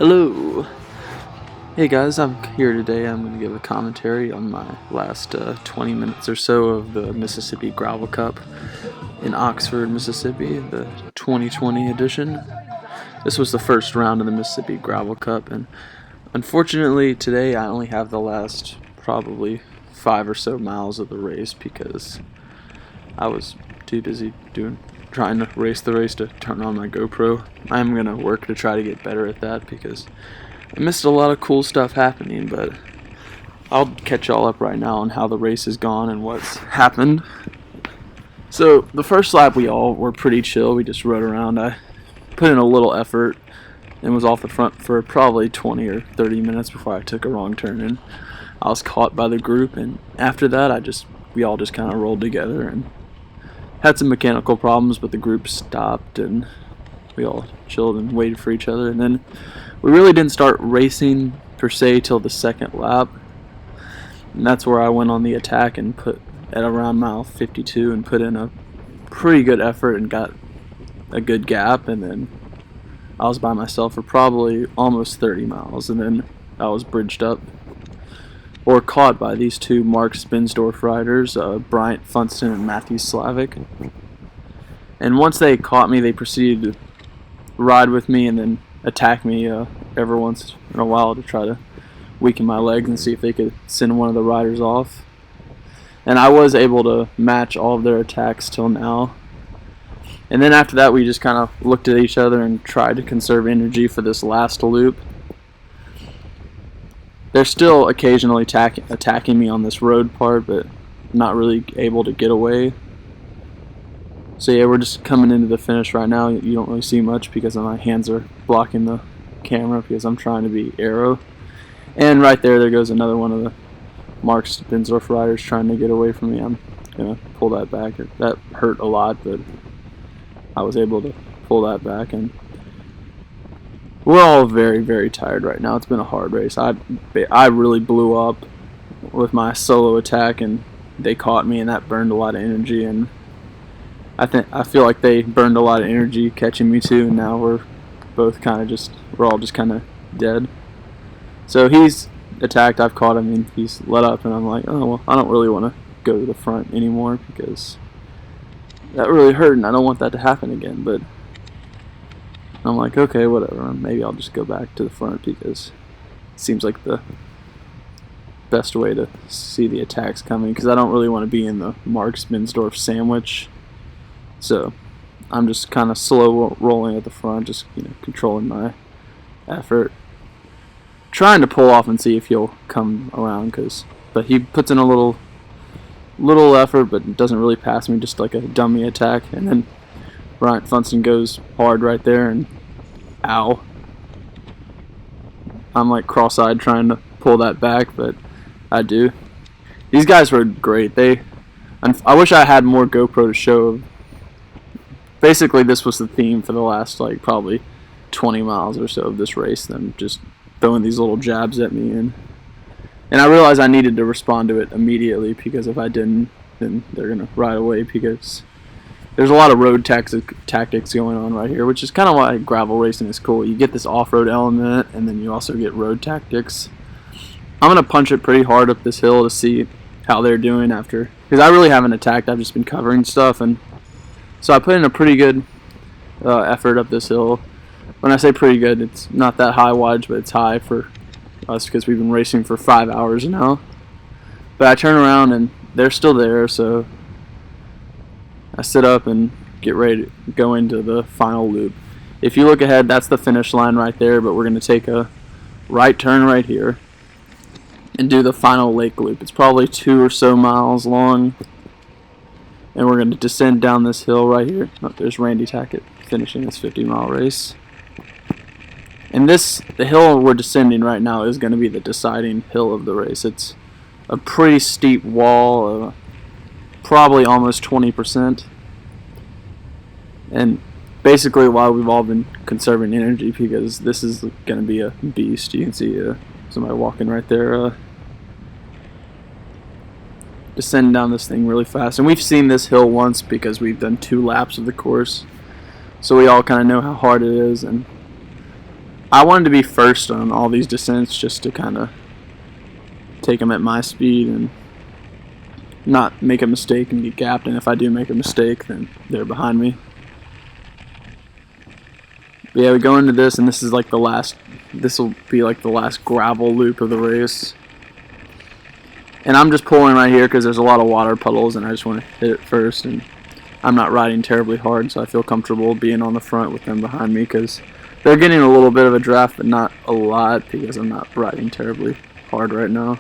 Hello! Hey guys, I'm here today. I'm going to give a commentary on my last 20 minutes or so of the Mississippi Gravel Cup in Oxford, Mississippi, the 2020 edition. This was the first round of the Mississippi Gravel Cup, and unfortunately today I only have the last probably 5 or so miles of the race because I was too busy trying to race the race to turn on my GoPro. I'm going to work to try to get better at that because I missed a lot of cool stuff happening, but I'll catch y'all up right now on how the race has gone and what's happened. So the first lap we all were pretty chill. We just rode around. I put in a little effort and was off the front for probably 20 or 30 minutes before I took a wrong turn, and I was caught by the group, and after that we all just kind of rolled together and had some mechanical problems, but the group stopped and we all chilled and waited for each other. And then we really didn't start racing per se till the second lap, and that's where I went on the attack and put at around mile 52 and put in a pretty good effort and got a good gap. And then I was by myself for probably almost 30 miles, and then I was bridged up or caught by these two Mark Spinsdorf riders, Bryant Funston and Matthew Slavic. And once they caught me, they proceeded to ride with me and then attack me every once in a while to try to weaken my legs and see if they could send one of the riders off. And I was able to match all of their attacks till now. And then after that, we just kind of looked at each other and tried to conserve energy for this last loop. They're still occasionally attacking me on this road part, but not really able to get away. So yeah, we're just coming into the finish right now. You don't really see much because my hands are blocking the camera because I'm trying to be aero. And right there goes another one of the Mark Spinsdorf riders trying to get away from me. I'm going to pull that back. That hurt a lot, but I was able to pull that back, and we're all very, very tired right now. It's been a hard race. I really blew up with my solo attack, and they caught me, and that burned a lot of energy. And I feel like they burned a lot of energy catching me too. And now we're all just kind of dead. So he's attacked. I've caught him, and he's let up. And I'm like, oh well, I don't really want to go to the front anymore because that really hurt, and I don't want that to happen again. But I'm like, okay, whatever. Maybe I'll just go back to the front because it seems like the best way to see the attacks coming, because I don't really want to be in the Mark Spinsdorf sandwich. So I'm just kind of slow rolling at the front, just controlling my effort, trying to pull off and see if he'll come around. But he puts in a little effort, but doesn't really pass me, just like a dummy attack. And then Bryant Funston goes hard right there, and ow. I'm like cross-eyed trying to pull that back, but I do. These guys were great. I wish I had more GoPro to show. Basically, this was the theme for the last probably 20 miles or so of this race, them just throwing these little jabs at me. And I realized I needed to respond to it immediately, because if I didn't, then they're going to ride away, because there's a lot of road tactics going on right here, which is kind of why gravel racing is cool. You get this off-road element, and then you also get road tactics. I'm going to punch it pretty hard up this hill to see how they're doing after, because I really haven't attacked. I've just been covering stuff, and so I put in a pretty good effort up this hill. When I say pretty good, it's not that high wattage, but it's high for us because we've been racing for 5 hours now. But I turn around, and they're still there, so I sit up and get ready to go into the final loop. If you look ahead, that's the finish line right there, but we're going to take a right turn right here and do the final lake loop. It's probably 2 or so miles long, and we're going to descend down this hill right here. Oh, there's Randy Tackett finishing his 50-mile race. And the hill we're descending right now is going to be the deciding hill of the race. It's a pretty steep wall, probably almost 20%. And basically why we've all been conserving energy, because this is going to be a beast. You can see somebody walking right there, descending down this thing really fast. And we've seen this hill once because we've done 2 laps of the course, so we all kind of know how hard it is. And I wanted to be first on all these descents just to kind of take them at my speed and not make a mistake and get gapped, and if I do make a mistake, then they're behind me. But yeah, we go into this, and this is like the last, this will be like the last gravel loop of the race. And I'm just pulling right here because there's a lot of water puddles, and I just want to hit it first, and I'm not riding terribly hard, so I feel comfortable being on the front with them behind me because they're getting a little bit of a draft, but not a lot because I'm not riding terribly hard right now.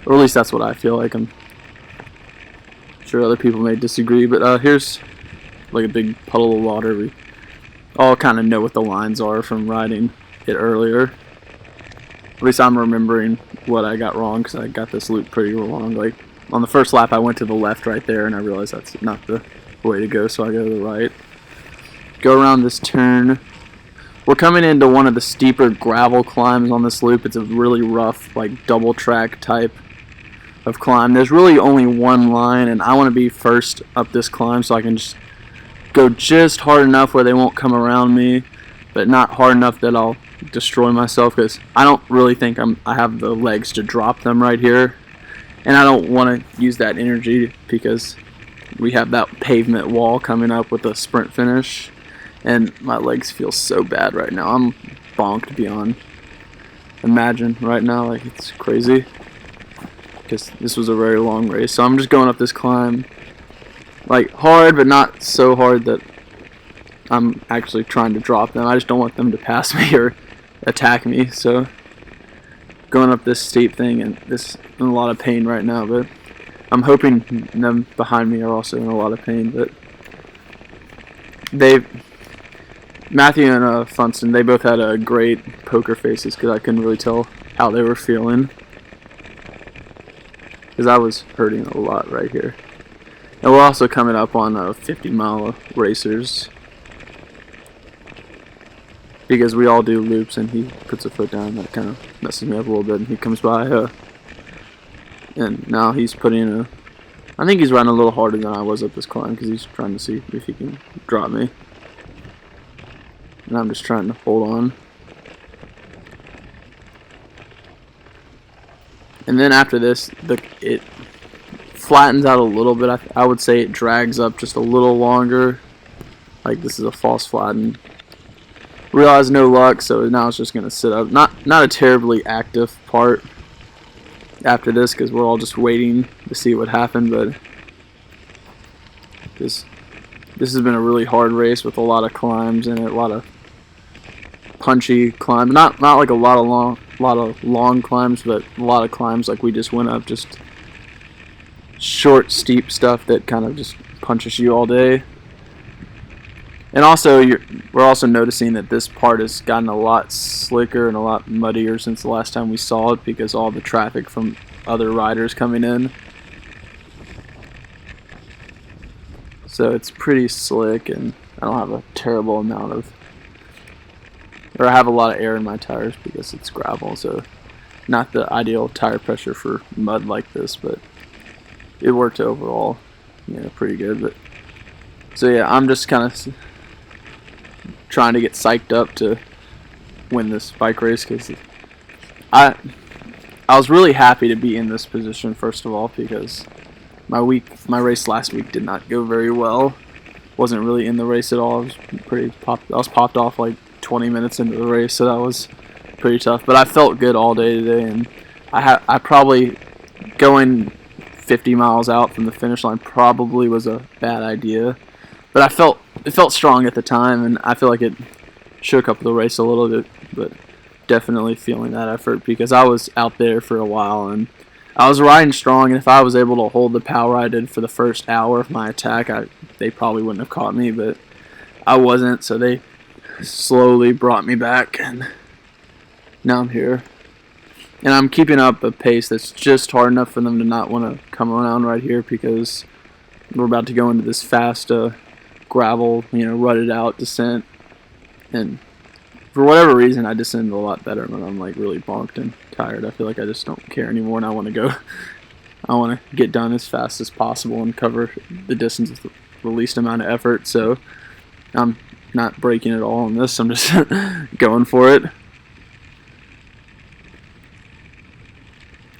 Or at least that's what I feel like. I'm sure other people may disagree, but here's like a big puddle of water. We all kind of know what the lines are from riding it earlier. At least I'm remembering what I got wrong because I got this loop pretty wrong. Like on the first lap I went to the left right there, and I realized that's not the way to go, so I go to the right. Go around this turn. We're coming into one of the steeper gravel climbs on this loop. It's a really rough, like double track type of climb. There's really only one line, and I want to be first up this climb so I can just go just hard enough where they won't come around me, but not hard enough that I'll destroy myself, because I don't really think I have the legs to drop them right here, and I don't want to use that energy because we have that pavement wall coming up with a sprint finish, and my legs feel so bad right now. I'm bonked beyond imagine right now. Like, it's crazy because this was a very long race. So I'm just going up this climb like hard, but not so hard that I'm actually trying to drop them. I just don't want them to pass me or attack me. So going up this steep thing, and this in a lot of pain right now, but I'm hoping them behind me are also in a lot of pain. But Matthew and Funston, they both had great poker faces because I couldn't really tell how they were feeling, because I was hurting a lot right here. And we're also coming up on 50-mile racers because we all do loops, and he puts a foot down. That kind of messes me up a little bit, and he comes by, and now he's putting I think he's riding a little harder than I was up this climb because he's trying to see if he can drop me. And I'm just trying to hold on. And then after this, it flattens out a little bit. I would say it drags up just a little longer. Like, this is a false flatten. Realized no luck, so now it's just going to sit up. Not a terribly active part after this because we're all just waiting to see what happened, but this has been a really hard race with a lot of climbs in it, a lot of punchy climbs. Not like a lot of long climbs, but a lot of climbs like we just went up, just short, steep stuff that kind of just punches you all day. And also, we're also noticing that this part has gotten a lot slicker and a lot muddier since the last time we saw it because all the traffic from other riders coming in. So it's pretty slick, and I don't have a terrible amount of, or I have a lot of air in my tires because it's gravel, so not the ideal tire pressure for mud like this, but it worked overall, pretty good. But so yeah, I'm just kind of trying to get psyched up to win this bike race because I was really happy to be in this position, first of all, because my race last week did not go very well. Wasn't really in the race at all. I was popped off like 20 minutes into the race, so that was pretty tough. But I felt good all day today, and I probably going 50 miles out from the finish line probably was a bad idea. But it felt strong at the time, and I feel like it shook up the race a little bit, but definitely feeling that effort because I was out there for a while, and I was riding strong, and if I was able to hold the power I did for the first hour of my attack, they probably wouldn't have caught me, but I wasn't, so they slowly brought me back, and now I'm here. And I'm keeping up a pace that's just hard enough for them to not want to come around right here because we're about to go into this fast gravel, rutted out descent, and for whatever reason I descend a lot better when I'm like really bonked and tired. I feel like I just don't care anymore, and I want to get done as fast as possible and cover the distance with the least amount of effort. So I'm not breaking it all on this. I'm just going for it.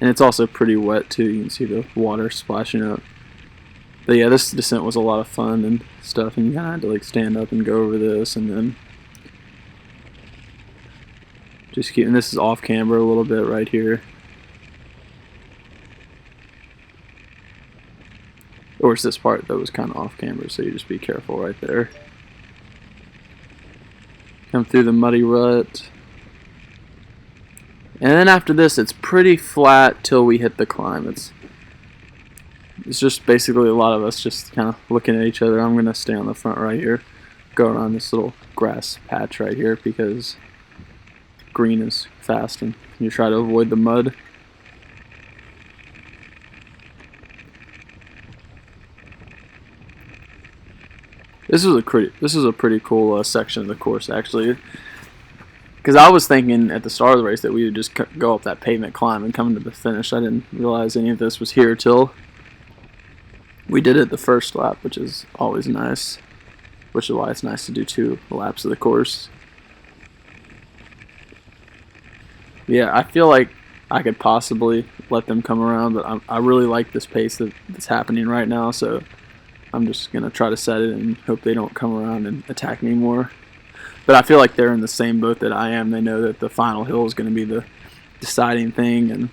And it's also pretty wet too. You can see the water splashing up. But yeah, this descent was a lot of fun and stuff, and you kind of had to like stand up and go over this, and then just keep. And this is off camber a little bit right here. Or it's this part that was kind of off camber, so you just be careful right there. Come through the muddy rut. And then after this, it's pretty flat till we hit the climb. It's just basically a lot of us just kind of looking at each other. I'm going to stay on the front right here. Go around this little grass patch right here because green is fast and you try to avoid the mud. This is a pretty cool section of the course, actually, because I was thinking at the start of the race that we would just go up that pavement climb and come to the finish. I didn't realize any of this was here till we did it the first lap, which is always nice, which is why it's nice to do 2 laps of the course. Yeah, I feel like I could possibly let them come around, but I really like this pace that's happening right now, so I'm just going to try to set it and hope they don't come around and attack me more. But I feel like they're in the same boat that I am. They know that the final hill is going to be the deciding thing, and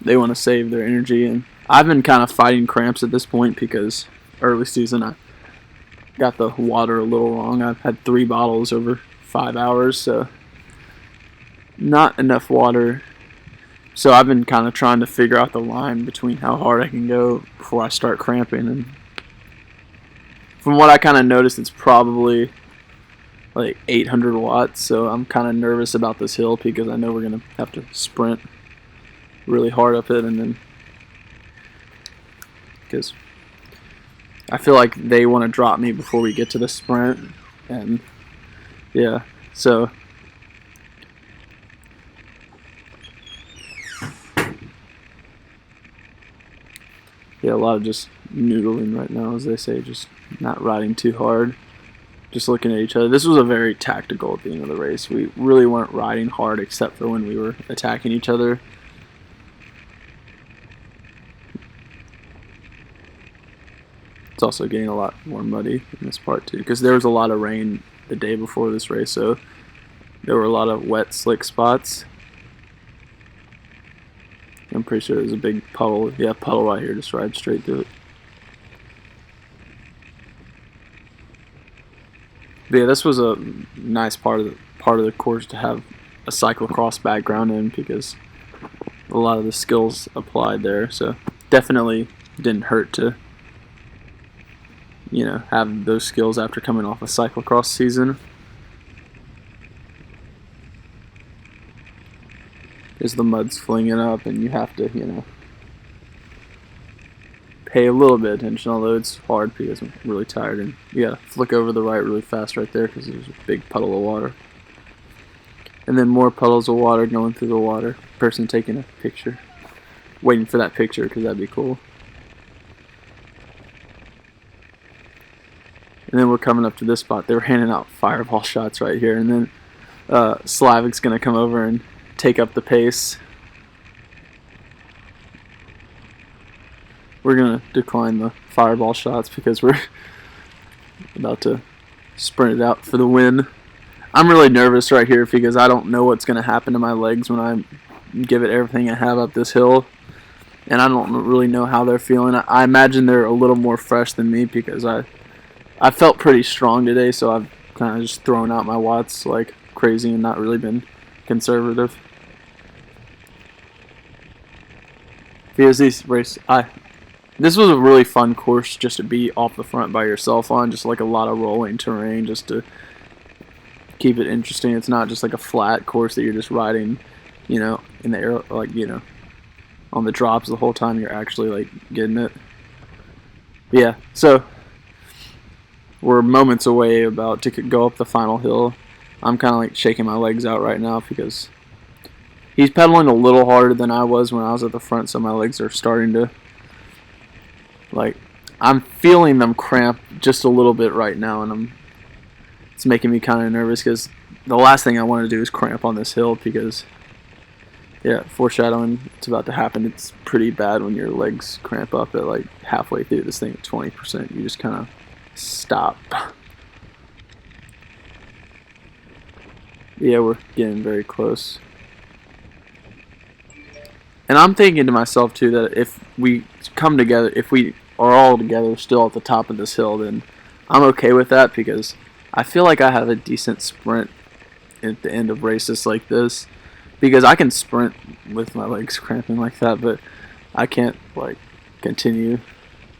they want to save their energy. And I've been kind of fighting cramps at this point because early season I got the water a little wrong. I've had 3 bottles over 5 hours, so not enough water. So I've been kind of trying to figure out the line between how hard I can go before I start cramping. And from what I kind of noticed, it's probably like 800 watts. So I'm kind of nervous about this hill because I know we're going to have to sprint really hard up it. And then because I feel like they want to drop me before we get to the sprint. And yeah, so yeah, a lot of just noodling right now, as they say, just not riding too hard, just looking at each other. This was a very tactical at the end of the race. We really weren't riding hard except for when we were attacking each other. It's also getting a lot more muddy in this part too, because there was a lot of rain the day before this race, so there were a lot of wet, slick spots. I'm pretty sure there's a big puddle. Yeah, puddle right here. Just ride straight through it. But yeah, this was a nice part of the course to have a cyclocross background in because a lot of the skills applied there. So definitely didn't hurt to, you know, have those skills after coming off a cyclocross season. Because the mud's flinging up and you have to, you know, pay a little bit of attention, although it's hard because I'm really tired. And you gotta flick over the right really fast right there because there's a big puddle of water. And then more puddles of water going through the water. Person taking a picture. Waiting for that picture because that'd be cool. And then we're coming up to this spot. They were handing out fireball shots right here. And then Slavic's gonna come over and take up the pace. We're gonna decline the fireball shots because we're about to sprint it out for the win. I'm really nervous right here because I don't know what's gonna happen to my legs when I give it everything I have up this hill, and I don't really know how they're feeling. I imagine they're a little more fresh than me because I felt pretty strong today, so I've kind of just thrown out my watts like crazy and not really been conservative. Because this was a really fun course just to be off the front by yourself on, just like a lot of rolling terrain, just to keep it interesting. It's not just like a flat course that you're just riding, you know, in the air, like, you know, on the drops the whole time. You're actually like getting it. Yeah, so we're moments away about to go up the final hill. I'm kind of like shaking my legs out right now because he's pedaling a little harder than I was when I was at the front, so my legs are starting to, like, I'm feeling them cramp just a little bit right now, and it's making me kind of nervous because the last thing I want to do is cramp on this hill because Yeah, foreshadowing, it's about to happen. It's pretty bad when your legs cramp up at like halfway through this thing at 20%. You just kind of stop. Yeah, we're getting very close. And I'm thinking to myself too that if we come together, if we are all together still at the top of this hill, then I'm okay with that, because I feel like I have a decent sprint at the end of races like this, because I can sprint with my legs cramping like that, but I can't like continue.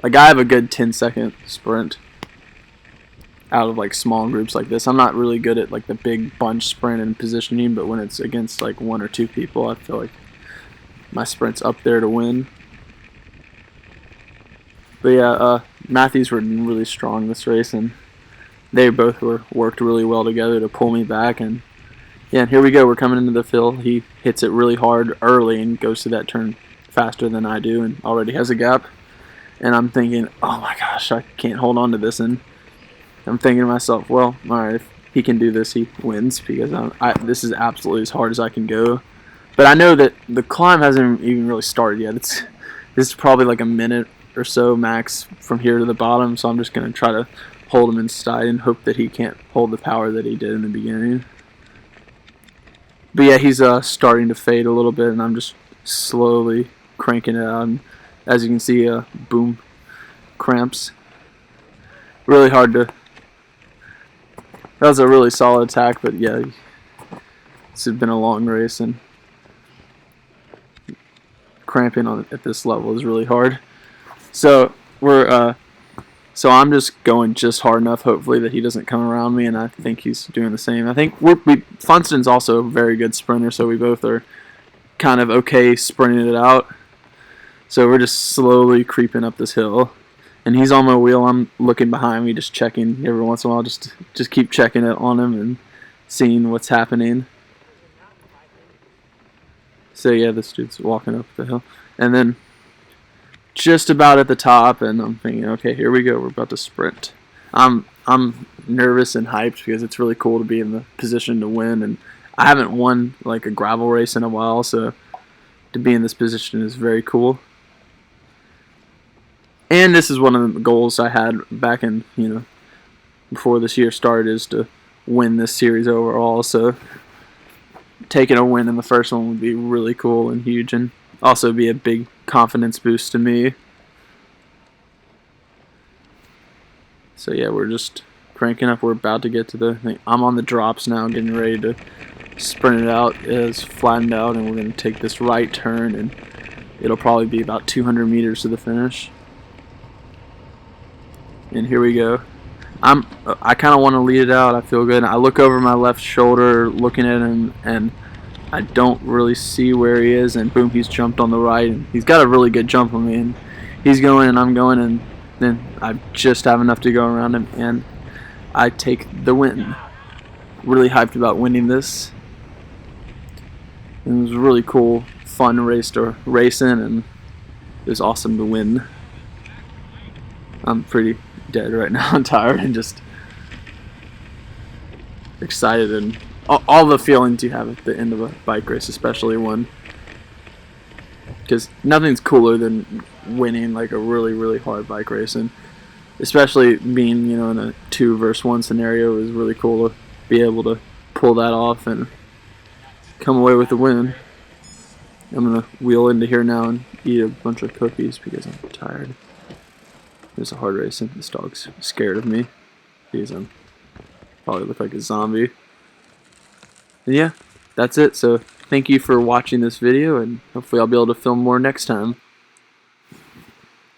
Like, I have a good 10-second sprint out of like small groups like this. I'm not really good at like the big bunch sprint and positioning, but when it's against like one or two people, I feel like my sprint's up there to win. But yeah, Matthews were really strong this race, and they both worked really well together to pull me back. And yeah, and here we go. We're coming into the fill. He hits it really hard early and goes to that turn faster than I do, and already has a gap. And I'm thinking, oh my gosh, I can't hold on to this. And I'm thinking to myself, well, all right, if he can do this, he wins, because this is absolutely as hard as I can go. But I know that the climb hasn't even really started yet. This is probably like a minute or so max from here to the bottom, so I'm just going to try to hold him inside and hope that he can't hold the power that he did in the beginning. But yeah, he's starting to fade a little bit, and I'm just slowly cranking it out. And as you can see, boom, cramps. Really hard to... That was a really solid attack, but yeah, this has been a long race, and cramping at this level is really hard. So so I'm just going just hard enough, hopefully, that he doesn't come around me, and I think he's doing the same. I think Funston's also a very good sprinter, so we both are kind of okay sprinting it out. So we're just slowly creeping up this hill, and he's on my wheel. I'm looking behind me, just checking every once in a while, just keep checking it on him and seeing what's happening. So yeah, this dude's walking up the hill, and then just about at the top, and I'm thinking, okay, here we go, we're about to sprint. I'm nervous and hyped because it's really cool to be in the position to win, and I haven't won like a gravel race in a while, so to be in this position is very cool. And this is one of the goals I had back in, before this year started, is to win this series overall, so taking a win in the first one would be really cool and huge, and also be a big confidence boost to me. So yeah, we're just cranking up. We're about to get to the thing. I'm on the drops now, getting ready to sprint it out. It's flattened out, and we're going to take this right turn, and it'll probably be about 200 meters to the finish. And here we go. I kind of want to lead it out. I feel good. I look over my left shoulder, looking at him, and I don't really see where he is, and boom, he's jumped on the right, and he's got a really good jump on me, and he's going and I'm going, and then I just have enough to go around him, and I take the win. Really hyped about winning this. And it was a really cool, fun race to race in, and it was awesome to win. I'm pretty dead right now. I'm tired and just excited, and all the feelings you have at the end of a bike race, especially one, because nothing's cooler than winning like a really, really hard bike race, and especially being, in a 2 versus 1 scenario, is really cool to be able to pull that off and come away with the win. I'm gonna wheel into here now and eat a bunch of cookies because I'm tired. It was a hard race, and this dog's scared of me because I'm probably look like a zombie. And yeah, that's it. So thank you for watching this video, and hopefully I'll be able to film more next time.